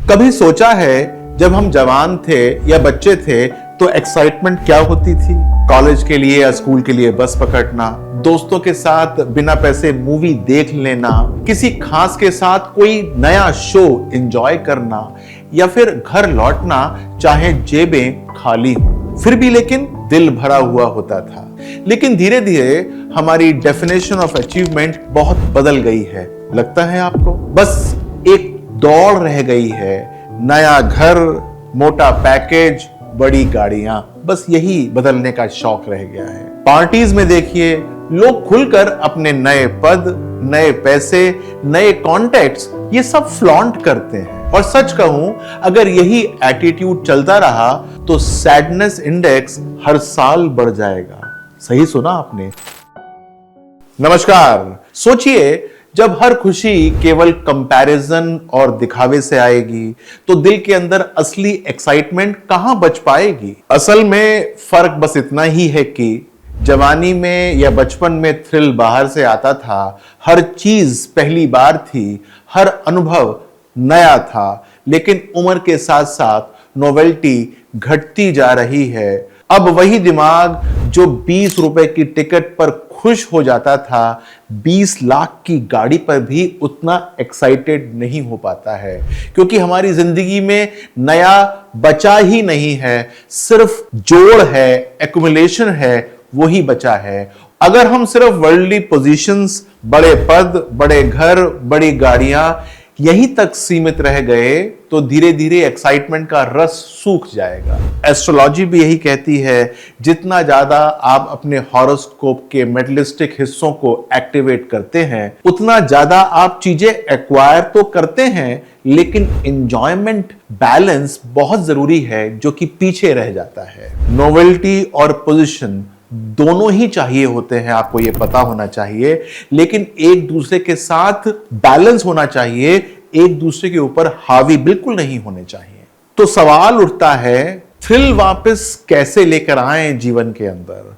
कभी सोचा है जब हम जवान थे या बच्चे थे तो एक्साइटमेंट क्या होती थी? कॉलेज के लिए या स्कूल के लिए बस पकड़ना, दोस्तों के साथ बिना पैसे मूवी देख लेना, किसी खास के साथ कोई नया शो एंजॉय करना या फिर घर लौटना चाहे जेबें खाली हो, फिर भी लेकिन दिल भरा हुआ होता था। लेकिन धीरे धीरे हमारी डेफिनेशन ऑफ अचीवमेंट बहुत बदल गई है, लगता है आपको? बस एक दौड़ रह गई है, नया घर, मोटा पैकेज, बड़ी गाड़ियां, बस यही बदलने का शौक रह गया है। पार्टीज में देखिए, लोग खुलकर अपने नए पद, नए पैसे, नए कॉन्टैक्ट्स ये सब फ्लॉन्ट करते हैं। और सच कहूं, अगर यही एटीट्यूड चलता रहा तो सैडनेस इंडेक्स हर साल बढ़ जाएगा। सही सुना आपने। नमस्कार। सोचिए, जब हर खुशी केवल कंपैरिजन और दिखावे से आएगी तो दिल के अंदर असली एक्साइटमेंट कहां बच पाएगी? असल में फर्क बस इतना ही है कि जवानी में या बचपन में थ्रिल बाहर से आता था, हर चीज पहली बार थी, हर अनुभव नया था। लेकिन उम्र के साथ साथ नोवेल्टी घटती जा रही है। अब वही दिमाग जो 20 रुपए की टिकट पर खुश हो जाता था, 20 लाख की गाड़ी पर भी उतना एक्साइटेड नहीं हो पाता है, क्योंकि हमारी जिंदगी में नया बचा ही नहीं है, सिर्फ जोड़ है, एक्युमुलेशन है, वही बचा है। अगर हम सिर्फ वर्ल्डली पोजीशंस, बड़े पद, बड़े घर, बड़ी गाड़ियां यहीं तक सीमित रह गए तो धीरे धीरे एक्साइटमेंट का रस सूख जाएगा। एस्ट्रोलॉजी भी यही कहती है, जितना ज्यादा आप अपने हॉरोस्कोप के मेटलिस्टिक हिस्सों को एक्टिवेट करते हैं, उतना ज्यादा आप चीजें एक्वायर तो करते हैं, लेकिन एंजॉयमेंट, बैलेंस बहुत जरूरी है जो कि पीछे रह जाता है। नोवेल्टी और पोजीशन दोनों ही चाहिए होते हैं, आपको यह पता होना चाहिए, लेकिन एक दूसरे के साथ बैलेंस होना चाहिए, एक दूसरे के ऊपर हावी बिल्कुल नहीं होने चाहिए। तो सवाल उठता है, थ्रिल वापस कैसे लेकर आए जीवन के अंदर?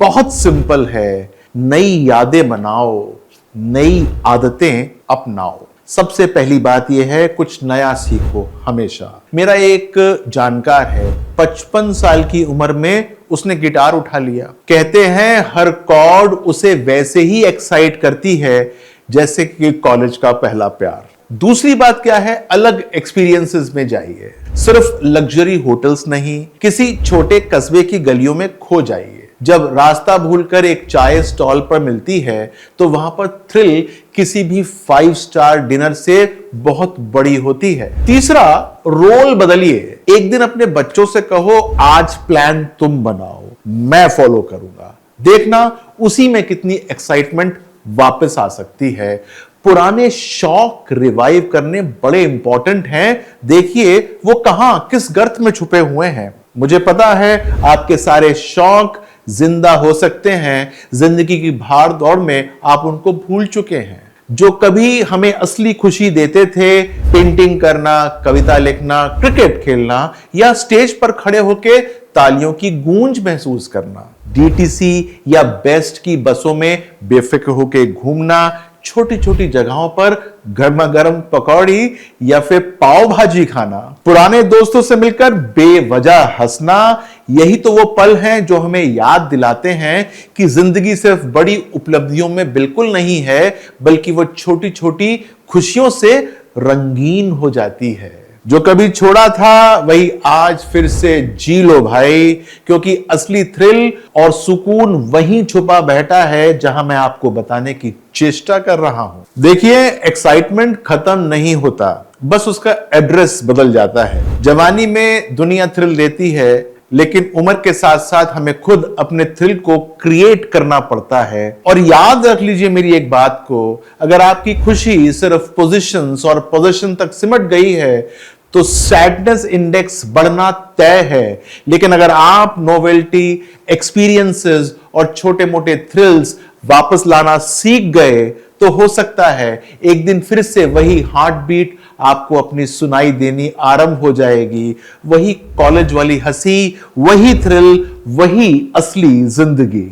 बहुत सिंपल है, नई यादें बनाओ, नई आदतें अपनाओ। सबसे पहली बात यह है, कुछ नया सीखो हमेशा। मेरा एक जानकार है, 55 साल की उम्र में उसने गिटार उठा लिया। कहते हैं हर कॉर्ड उसे वैसे ही एक्साइट करती है जैसे कि कॉलेज का पहला प्यार। दूसरी बात क्या है, अलग एक्सपीरियंसेस में जाइए। सिर्फ लग्जरी होटल्स नहीं, किसी छोटे कस्बे की गलियों में खो जाइए। जब रास्ता भूलकर एक चाय स्टॉल पर मिलती है तो वहां पर थ्रिल किसी भी 5 स्टार डिनर से बहुत बड़ी होती है। तीसरा, रोल बदलिए। एक दिन अपने बच्चों से कहो, आज प्लान तुम बनाओ, मैं फॉलो करूंगा। देखना उसी में कितनी एक्साइटमेंट वापस आ सकती है। पुराने शौक रिवाइव करने बड़े इंपॉर्टेंट हैं। देखिए वो कहां, किस गर्त में छुपे हुए हैं। मुझे पता है आपके सारे शौक जिंदा हो सकते हैं, जिंदगी की भाग दौड़ में आप उनको भूल चुके हैं। जो कभी हमें असली खुशी देते थे, पेंटिंग करना, कविता लिखना, क्रिकेट खेलना या स्टेज पर खड़े होकर तालियों की गूंज महसूस करना, डीटीसी या बेस्ट की बसों में बेफिक्र होकर घूमना, छोटी छोटी जगहों पर गर्मा गर्म पकौड़ी या फिर पाव भाजी खाना, पुराने दोस्तों से मिलकर बेवजह हंसना, यही तो वो पल हैं जो हमें याद दिलाते हैं कि जिंदगी सिर्फ बड़ी उपलब्धियों में बिल्कुल नहीं है, बल्कि वो छोटी छोटी खुशियों से रंगीन हो जाती है। जो कभी छोड़ा था वही आज फिर से जी लो भाई, क्योंकि असली थ्रिल और सुकून वहीं छुपा बैठा है जहां मैं आपको बताने की चेष्टा कर रहा हूं। देखिए, एक्साइटमेंट खत्म नहीं होता, बस उसका एड्रेस बदल जाता है। जवानी में दुनिया थ्रिल देती है, लेकिन उम्र के साथ साथ हमें खुद अपने थ्रिल को क्रिएट करना पड़ता है। और याद रख लीजिए मेरी एक बात को, अगर आपकी खुशी सिर्फ पोजीशंस और पोजीशन तक सिमट गई है तो सैडनेस इंडेक्स बढ़ना तय है। लेकिन अगर आप नोवेल्टी, एक्सपीरियंसेस और छोटे मोटे थ्रिल्स वापस लाना सीख गए तो हो सकता है एक दिन फिर से वही हार्ट बीट आपको अपनी सुनाई देनी आरंभ हो जाएगी। वही कॉलेज वाली हंसी, वही थ्रिल, वही असली जिंदगी।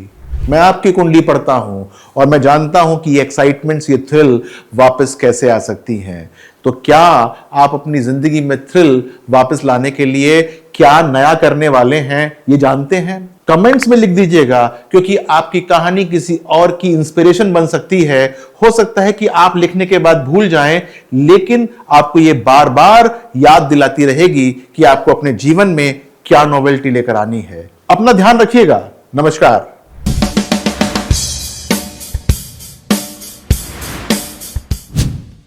मैं आपकी कुंडली पढ़ता हूं और मैं जानता हूं कि ये एक्साइटमेंट्स, ये थ्रिल वापस कैसे आ सकती हैं। तो क्या आप अपनी जिंदगी में थ्रिल वापस लाने के लिए क्या नया करने वाले हैं, ये जानते हैं? कमेंट्स में लिख दीजिएगा, क्योंकि आपकी कहानी किसी और की इंस्पिरेशन बन सकती है। हो सकता है कि आप लिखने के बाद भूल जाएं, लेकिन आपको ये बार बार याद दिलाती रहेगी कि आपको अपने जीवन में क्या नोवेल्टी लेकर आनी है। अपना ध्यान रखिएगा। नमस्कार।